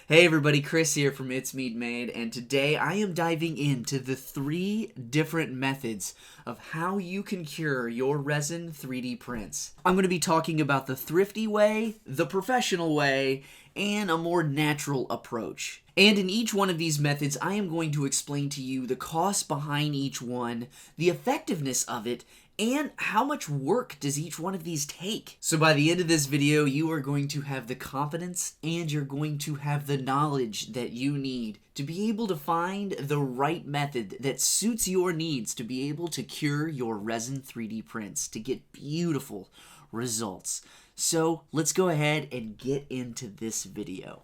Hey everybody, Chris here from It's Meat Made, and today I am diving into the 3 different methods of how you can cure your resin 3D prints. I'm going to be talking about the thrifty way, the professional way, and a more natural approach. And in each one of these methods, I am going to explain to you the cost behind each one, the effectiveness of it, and how much work does each one of these take? So by the end of this video, you are going to have the confidence and you're going to have the knowledge that you need to be able to find the right method that suits your needs to be able to cure your resin 3D prints to get beautiful results. So let's go ahead and get into this video.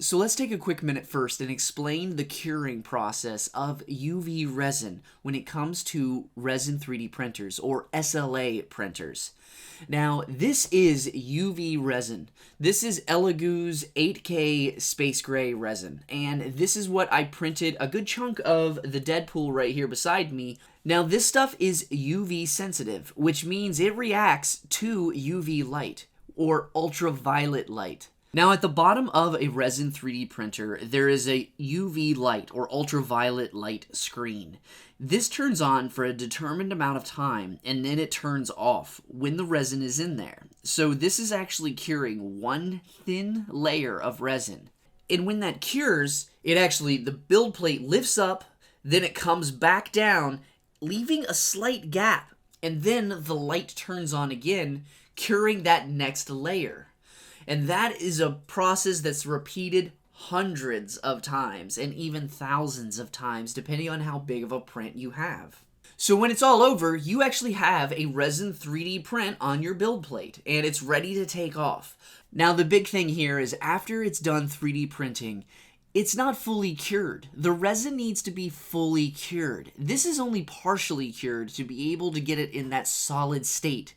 So let's take a quick minute first and explain the curing process of UV resin when it comes to resin 3D printers or SLA printers. Now, this is UV resin. This is Elegoo's 8K Space Gray resin, and this is what I printed a good chunk of the Deadpool right here beside me. Now, this stuff is UV sensitive, which means it reacts to UV light or ultraviolet light. Now, at the bottom of a resin 3D printer, there is a UV light or ultraviolet light screen. This turns on for a determined amount of time, and then it turns off when the resin is in there. So this is actually curing one thin layer of resin. And when that cures, the build plate lifts up, then it comes back down, leaving a slight gap, and then the light turns on again, curing that next layer. And that is a process that's repeated hundreds of times and even thousands of times depending on how big of a print you have. So when it's all over, you actually have a resin 3D print on your build plate and it's ready to take off. Now the big thing here is after it's done 3D printing, it's not fully cured. The resin needs to be fully cured. This is only partially cured to be able to get it in that solid state.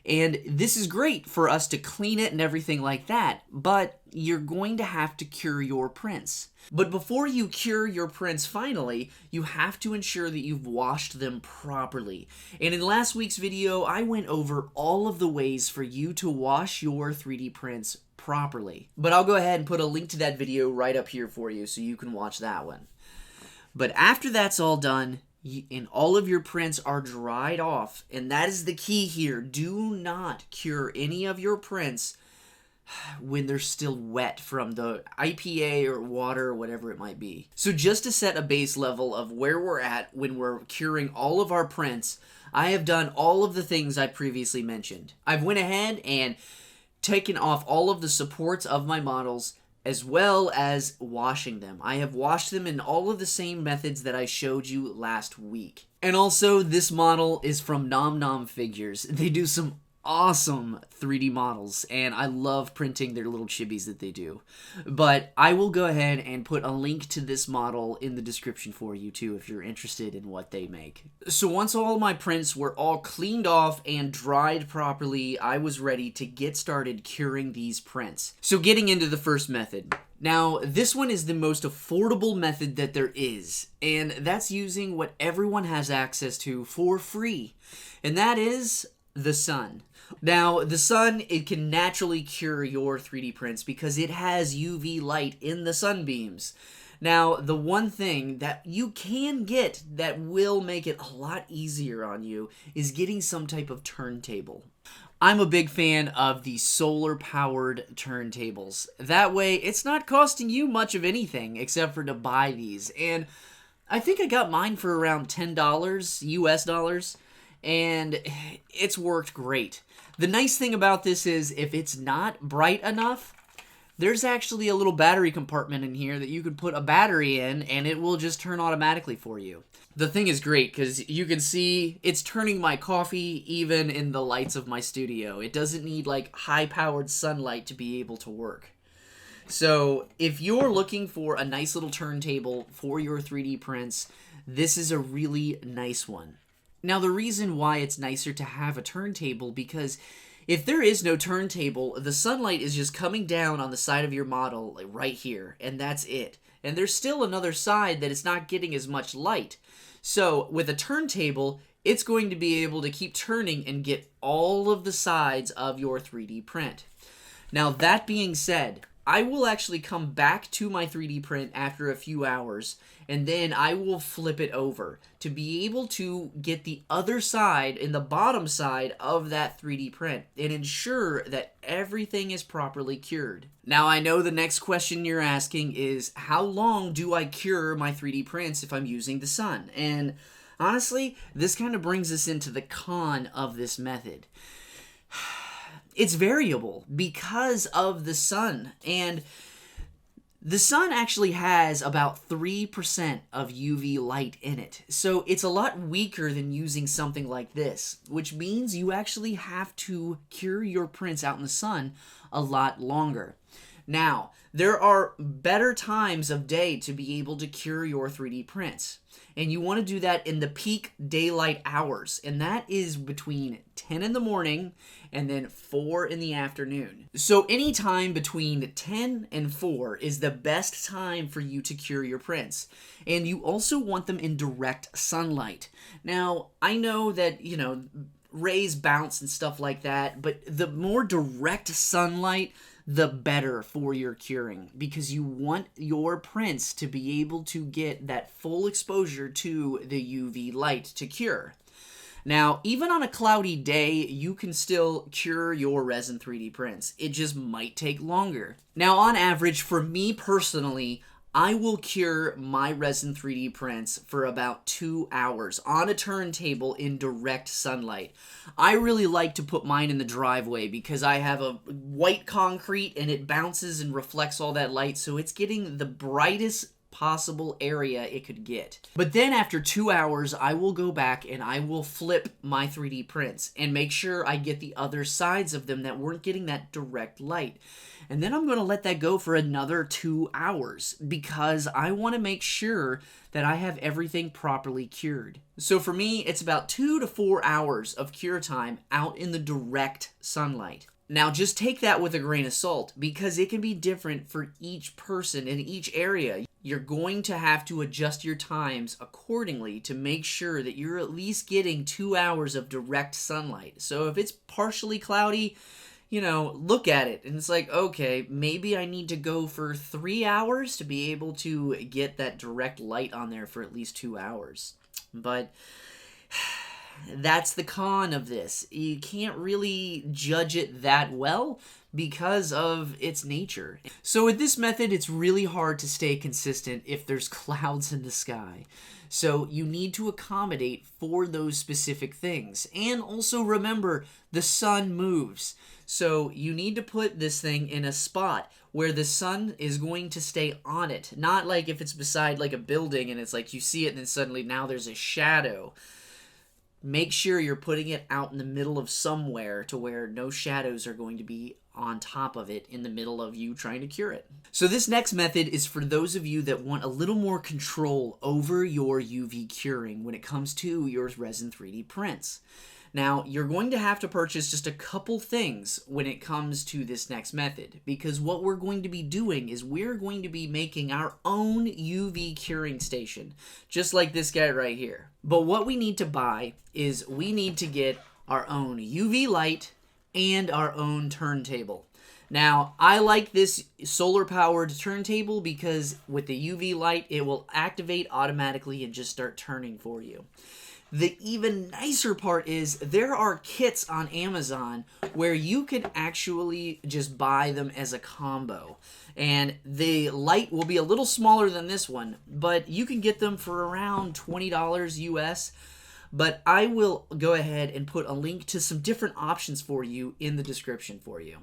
And this is great for us to clean it and everything like that, but you're going to have to cure your prints. But before you cure your prints finally, you have to ensure that you've washed them properly. And in last week's video, I went over all of the ways for you to wash your 3D prints properly. But I'll go ahead and put a link to that video right up here for you so you can watch that one. But after that's all done, and all of your prints are dried off, and that is the key here. Do not cure any of your prints when they're still wet from the IPA or water or whatever it might be. So just to set a base level of where we're at when we're curing all of our prints, I have done all of the things I previously mentioned. I've went ahead and taken off all of the supports of my models as well as washing them. I have washed them in all of the same methods that I showed you last week. And also, this model is from Nom Nom Figures. They do some awesome 3D models, and I love printing their little chibis that they do. But I will go ahead and put a link to this model in the description for you too if you're interested in what they make. So once all of my prints were all cleaned off and dried properly, I was ready to get started curing these prints. So getting into the first method. Now, this one is the most affordable method that there is, and that's using what everyone has access to for free, and that is the sun. Now, the sun, it can naturally cure your 3D prints because it has UV light in the sunbeams. Now, the one thing that you can get that will make it a lot easier on you is getting some type of turntable. I'm a big fan of the solar-powered turntables. That way, it's not costing you much of anything except for to buy these. And I think I got mine for around $10 US dollars, and it's worked great. The nice thing about this is if it's not bright enough, there's actually a little battery compartment in here that you can put a battery in and it will just turn automatically for you. The thing is great because you can see it's turning my coffee even in the lights of my studio. It doesn't need like high-powered sunlight to be able to work. So if you're looking for a nice little turntable for your 3D prints, this is a really nice one. Now, the reason why it's nicer to have a turntable, because if there is no turntable, the sunlight is just coming down on the side of your model, like right here, and that's it. And there's still another side that it's not getting as much light. So, with a turntable, it's going to be able to keep turning and get all of the sides of your 3D print. Now, that being said, I will actually come back to my 3D print after a few hours, and then I will flip it over to be able to get the other side and the bottom side of that 3D print and ensure that everything is properly cured. Now, I know the next question you're asking is, how long do I cure my 3D prints if I'm using the sun? And honestly, this kind of brings us into the con of this method. It's variable because of the sun, and the sun actually has about 3% of UV light in it, so it's a lot weaker than using something like this, which means you actually have to cure your prints out in the sun a lot longer. Now, there are better times of day to be able to cure your 3D prints, and you want to do that in the peak daylight hours, and that is between 10 in the morning and then 4 in the afternoon. So any time between 10 and 4 is the best time for you to cure your prints, and you also want them in direct sunlight. Now, I know that, rays bounce and stuff like that, but the more direct sunlight, the better for your curing, because you want your prints to be able to get that full exposure to the UV light to cure. Now, even on a cloudy day, you can still cure your resin 3D prints. It just might take longer. Now, on average, for me personally, I will cure my resin 3D prints for about 2 hours on a turntable in direct sunlight. I really like to put mine in the driveway because I have a white concrete and it bounces and reflects all that light, so it's getting the brightest possible area it could get. But then after 2 hours, I will go back and I will flip my 3D prints and make sure I get the other sides of them that weren't getting that direct light. And then I'm going to let that go for another 2 hours because I want to make sure that I have everything properly cured. So for me, it's about 2 to 4 hours of cure time out in the direct sunlight. Now, just take that with a grain of salt because it can be different for each person in each area. You're going to have to adjust your times accordingly to make sure that you're at least getting 2 hours of direct sunlight. So if it's partially cloudy, look at it and it's like, okay, maybe I need to go for 3 hours to be able to get that direct light on there for at least 2 hours. But that's the con of this. You can't really judge it that well because of its nature. So with this method, it's really hard to stay consistent if there's clouds in the sky. So you need to accommodate for those specific things. And also remember, the sun moves. So you need to put this thing in a spot where the sun is going to stay on it. Not like if it's beside like a building and it's like you see it and then suddenly now there's a shadow. Make sure you're putting it out in the middle of somewhere to where no shadows are going to be on top of it in the middle of you trying to cure it. So this next method is for those of you that want a little more control over your UV curing when it comes to your resin 3D prints. Now, you're going to have to purchase just a couple things when it comes to this next method, because what we're going to be doing is we're going to be making our own UV curing station, just like this guy right here. But what we need to buy is we need to get our own UV light and our own turntable. Now, I like this solar-powered turntable because with the UV light, it will activate automatically and just start turning for you. The even nicer part is there are kits on Amazon where you can actually just buy them as a combo. And the light will be a little smaller than this one, but you can get them for around $20 US. But I will go ahead and put a link to some different options for you in the description for you.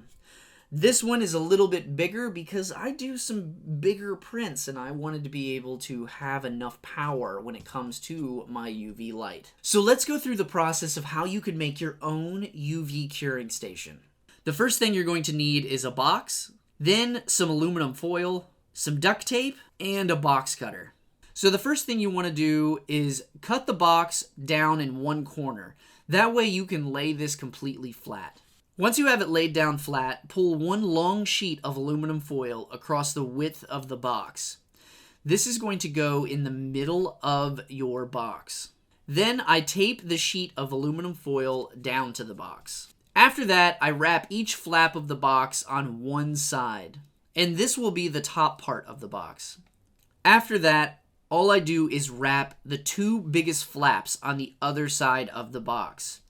This one is a little bit bigger because I do some bigger prints and I wanted to be able to have enough power when it comes to my UV light. So let's go through the process of how you could make your own UV curing station. The first thing you're going to need is a box, then some aluminum foil, some duct tape, and a box cutter. So the first thing you want to do is cut the box down in one corner. That way you can lay this completely flat. Once you have it laid down flat, pull one long sheet of aluminum foil across the width of the box. This is going to go in the middle of your box. Then I tape the sheet of aluminum foil down to the box. After that, I wrap each flap of the box on one side, and this will be the top part of the box. After that, all I do is wrap the two biggest flaps on the other side of the box.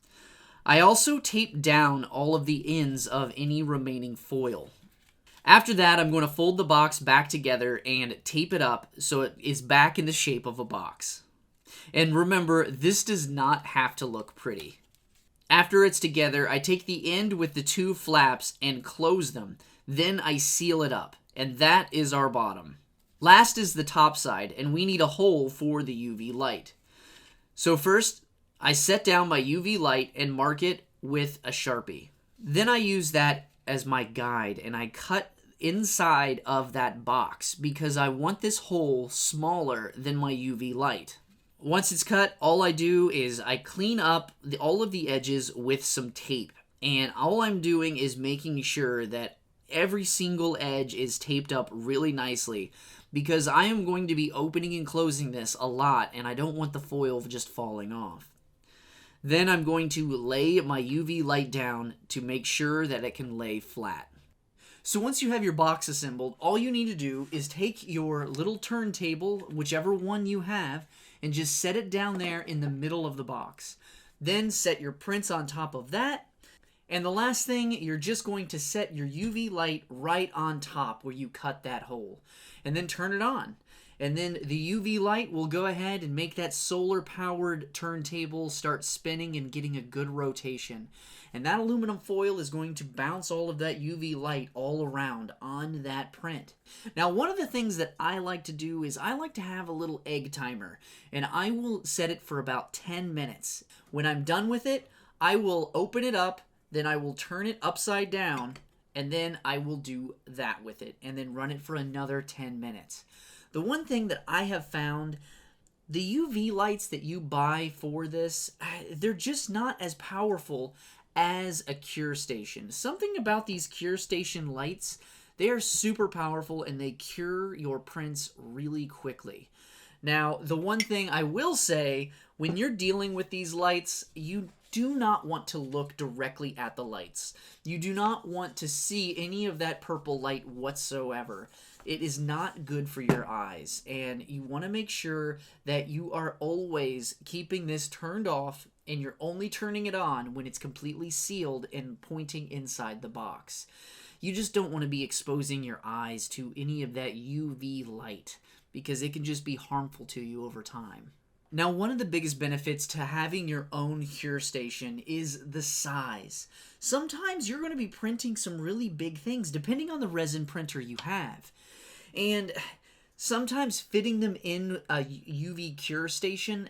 I also tape down all of the ends of any remaining foil. After that, I'm going to fold the box back together and tape it up so it is back in the shape of a box. And remember, this does not have to look pretty. After it's together, I take the end with the two flaps and close them. Then I seal it up, and that is our bottom. Last is the top side, and we need a hole for the UV light. So first, I set down my UV light and mark it with a Sharpie. Then I use that as my guide, and I cut inside of that box because I want this hole smaller than my UV light. Once it's cut, all I do is I clean up all of the edges with some tape. And all I'm doing is making sure that every single edge is taped up really nicely because I am going to be opening and closing this a lot and I don't want the foil just falling off. Then I'm going to lay my UV light down to make sure that it can lay flat. So once you have your box assembled, all you need to do is take your little turntable, whichever one you have, and just set it down there in the middle of the box. Then set your prints on top of that. And the last thing, you're just going to set your UV light right on top where you cut that hole. And then turn it on. And then the UV light will go ahead and make that solar-powered turntable start spinning and getting a good rotation. And that aluminum foil is going to bounce all of that UV light all around on that print. Now, one of the things that I like to do is I like to have a little egg timer. And I will set it for about 10 minutes. When I'm done with it, I will open it up, then I will turn it upside down, and then I will do that with it, and then run it for another 10 minutes. The one thing that I have found, the UV lights that you buy for this, they're just not as powerful as a cure station. Something about these cure station lights, they are super powerful and they cure your prints really quickly. Now, the one thing I will say, when you're dealing with these lights, you do not want to look directly at the lights. You do not want to see any of that purple light whatsoever. It is not good for your eyes, and you want to make sure that you are always keeping this turned off and you're only turning it on when it's completely sealed and pointing inside the box. You just don't want to be exposing your eyes to any of that UV light because it can just be harmful to you over time. Now, one of the biggest benefits to having your own cure station is the size. Sometimes you're going to be printing some really big things depending on the resin printer you have. And sometimes fitting them in a UV cure station,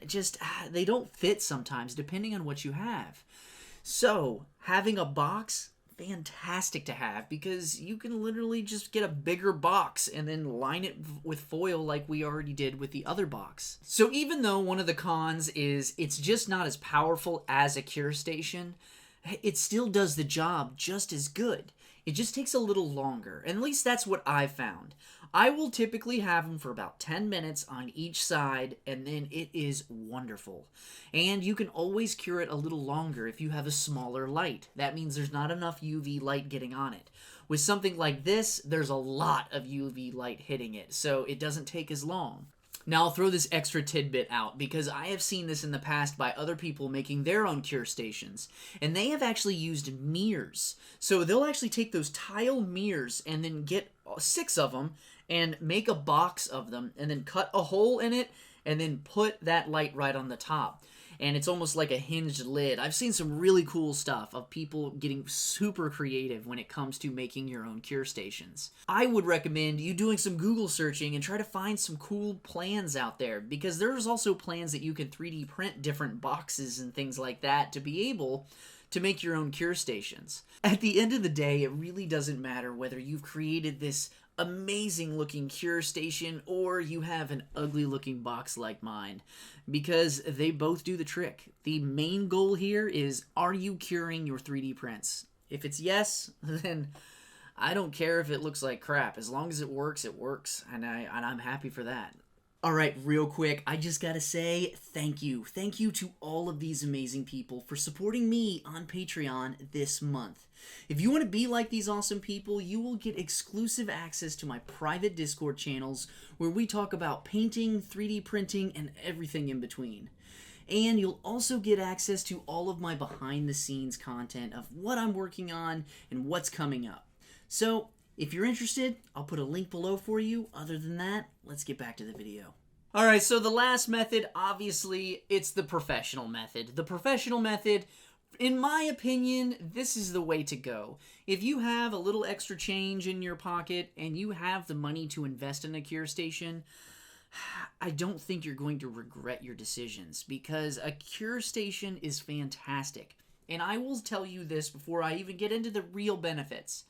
they don't fit sometimes depending on what you have. So having a box, fantastic to have because you can literally just get a bigger box and then line it with foil like we already did with the other box. So even though one of the cons is it's just not as powerful as a cure station, it still does the job just as good. It just takes a little longer, and at least that's what I found. I will typically have them for about 10 minutes on each side, and then it is wonderful. And you can always cure it a little longer if you have a smaller light. That means there's not enough UV light getting on it. With something like this, there's a lot of UV light hitting it, so it doesn't take as long. Now I'll throw this extra tidbit out because I have seen this in the past by other people making their own cure stations, and they have actually used mirrors. So they'll actually take those tile mirrors and then get 6 of them and make a box of them and then cut a hole in it and then put that light right on the top. And it's almost like a hinged lid. I've seen some really cool stuff of people getting super creative when it comes to making your own cure stations. I would recommend you doing some Google searching and try to find some cool plans out there because there's also plans that you can 3D print different boxes and things like that to be able to make your own cure stations. At the end of the day, it really doesn't matter whether you've created this amazing looking cure station or you have an ugly looking box like mine, because they both do the trick. The main goal here is, are you curing your 3D prints? If it's yes, then I don't care if it looks like crap. As long as it works, and I'm happy for that. All right, real quick, I just gotta say thank you. Thank you to all of these amazing people for supporting me on Patreon this month. If you want to be like these awesome people, you will get exclusive access to my private Discord channels where we talk about painting, 3D printing, and everything in between. And you'll also get access to all of my behind-the-scenes content of what I'm working on and what's coming up. So, if you're interested, I'll put a link below for you. Other than that, let's get back to the video. Alright, so the last method, obviously, it's the professional method. The professional method, in my opinion, this is the way to go. If you have a little extra change in your pocket and you have the money to invest in a cure station, I don't think you're going to regret your decisions, because a cure station is fantastic. And I will tell you this before I even get into the real benefits.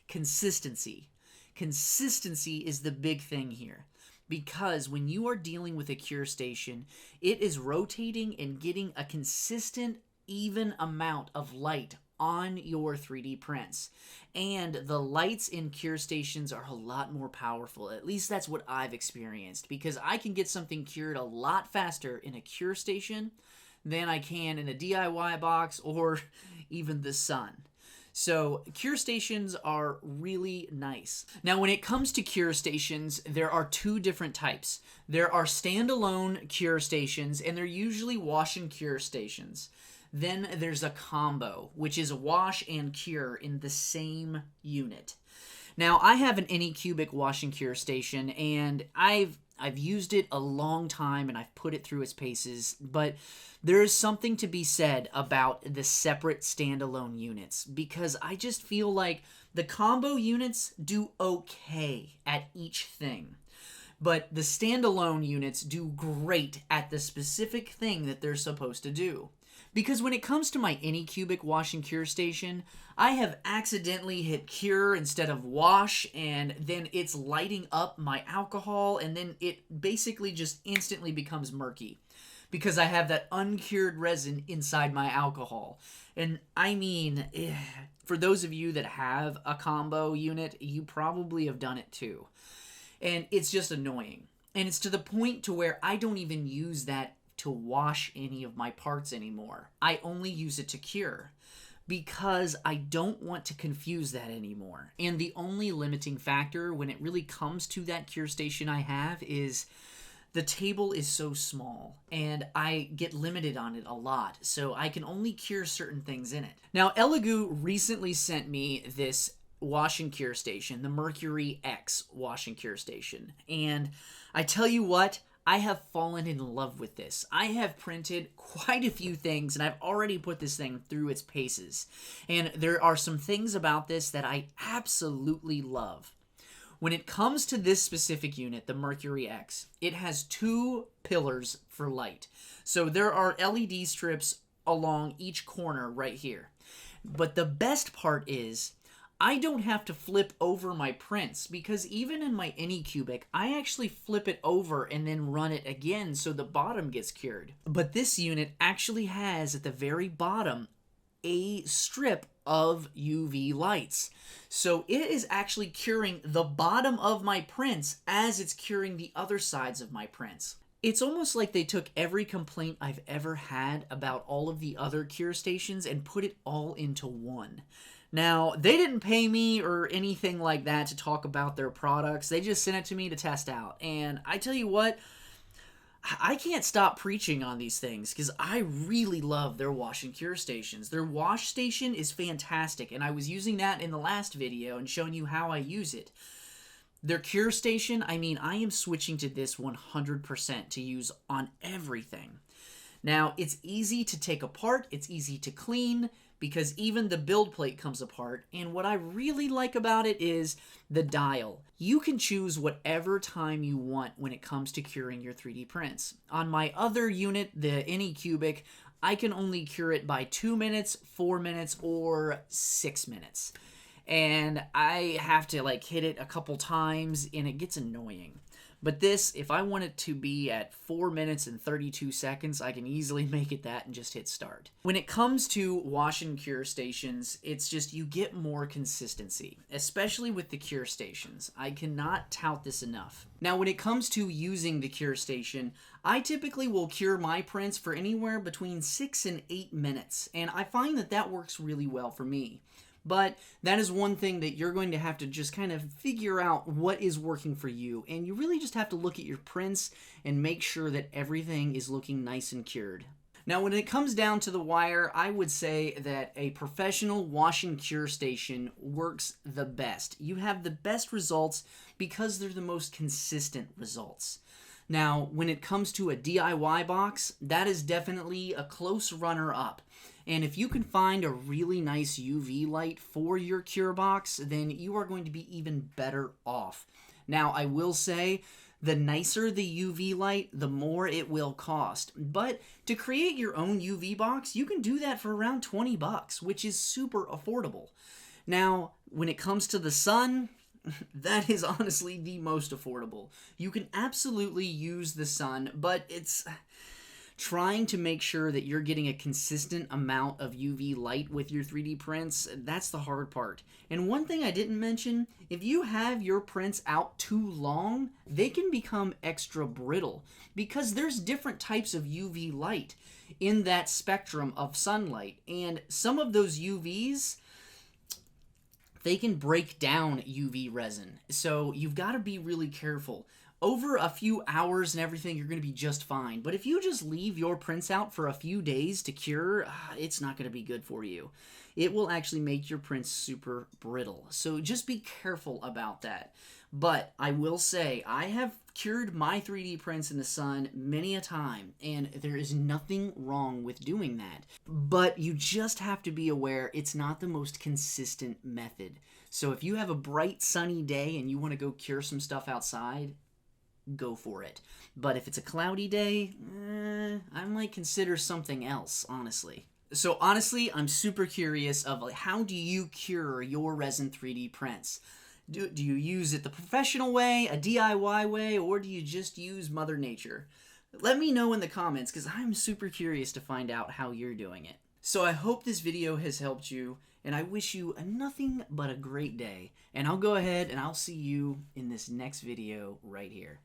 Consistency. Consistency is the big thing here. Because when you are dealing with a cure station, it is rotating and getting a consistent, even amount of light on your 3D prints. And the lights in cure stations are a lot more powerful. At least that's what I've experienced. Because I can get something cured a lot faster in a cure station than I can in a DIY box or even the sun. So, cure stations are really nice. Now, when it comes to cure stations, there are two different types. There are standalone cure stations, and they're usually wash and cure stations. Then there's a combo, which is wash and cure in the same unit. Now, I have an Anycubic wash and cure station, and I've used it a long time, and I've put it through its paces, but there is something to be said about the separate standalone units, because I just feel like the combo units do okay at each thing, but the standalone units do great at the specific thing that they're supposed to do. Because when it comes to my Anycubic wash and cure station, I have accidentally hit cure instead of wash, and then it's lighting up my alcohol, and then it basically just instantly becomes murky. Because I have that uncured resin inside my alcohol. And I mean, for those of you that have a combo unit, you probably have done it too. And it's just annoying. And it's to the point to where I don't even use that to wash any of my parts anymore. I only use it to cure, because I don't want to confuse that anymore. And the only limiting factor when it really comes to that cure station I have is the table is so small, and I get limited on it a lot, so I can only cure certain things in it. Now, Elegoo recently sent me this wash and cure station, the Mercury X wash and cure station, and I tell you what, I have fallen in love with this. I have printed quite a few things, and I've already put this thing through its paces. And there are some things about this that I absolutely love. When it comes to this specific unit, the Mercury X, it has two pillars for light. So there are LED strips along each corner right here. But the best part is, I don't have to flip over my prints, because even in my Anycubic, I actually flip it over and then run it again so the bottom gets cured. But this unit actually has at the very bottom a strip of UV lights. So it is actually curing the bottom of my prints as it's curing the other sides of my prints. It's almost like they took every complaint I've ever had about all of the other cure stations and put it all into one. Now, they didn't pay me or anything like that to talk about their products. They just sent it to me to test out. And I tell you what, I can't stop preaching on these things because I really love their wash and cure stations. Their wash station is fantastic, and I was using that in the last video and showing you how I use it. Their cure station, I mean, I am switching to this 100% to use on everything. Now, it's easy to take apart, it's easy to clean, because even the build plate comes apart, and what I really like about it is the dial. You can choose whatever time you want when it comes to curing your 3D prints. On my other unit, the Anycubic, I can only cure it by 2 minutes, 4 minutes, or 6 minutes. And I have to hit it a couple times, and it gets annoying. But this, if I want it to be at 4 minutes and 32 seconds, I can easily make it that and just hit start. When it comes to wash and cure stations, it's just you get more consistency, especially with the cure stations. I cannot tout this enough. Now, when it comes to using the cure station, I typically will cure my prints for anywhere between 6 and 8 minutes, and I find that that works really well for me. But that is one thing that you're going to have to just kind of figure out what is working for you. And you really just have to look at your prints and make sure that everything is looking nice and cured. Now, when it comes down to the wire, I would say that a professional wash and cure station works the best. You have the best results because they're the most consistent results. Now, when it comes to a DIY box, that is definitely a close runner-up. And if you can find a really nice UV light for your cure box, then you are going to be even better off. Now, I will say, the nicer the UV light, the more it will cost. But to create your own UV box, you can do that for around 20 bucks, which is super affordable. Now, when it comes to the sun, that is honestly the most affordable. You can absolutely use the sun, but it's trying to make sure that you're getting a consistent amount of UV light with your 3D prints. That's the hard part. And one thing I didn't mention, if you have your prints out too long, they can become extra brittle because there's different types of UV light in that spectrum of sunlight. And some of those UVs, they can break down UV resin. So you've got to be really careful. Over a few hours and everything, you're going to be just fine. But if you just leave your prints out for a few days to cure, it's not going to be good for you. It will actually make your prints super brittle. So just be careful about that. But I will say, I have cured my 3D prints in the sun many a time, and there is nothing wrong with doing that. But you just have to be aware it's not the most consistent method. So if you have a bright sunny day and you want to go cure some stuff outside, go for it. But if it's a cloudy day, I might consider something else, honestly. So honestly, I'm super curious of like, how do you cure your resin 3D prints? Do you use it the professional way, a DIY way, or do you just use Mother Nature? Let me know in the comments because I'm super curious to find out how you're doing it. So I hope this video has helped you, and I wish you nothing but a great day. And I'll go ahead and I'll see you in this next video right here.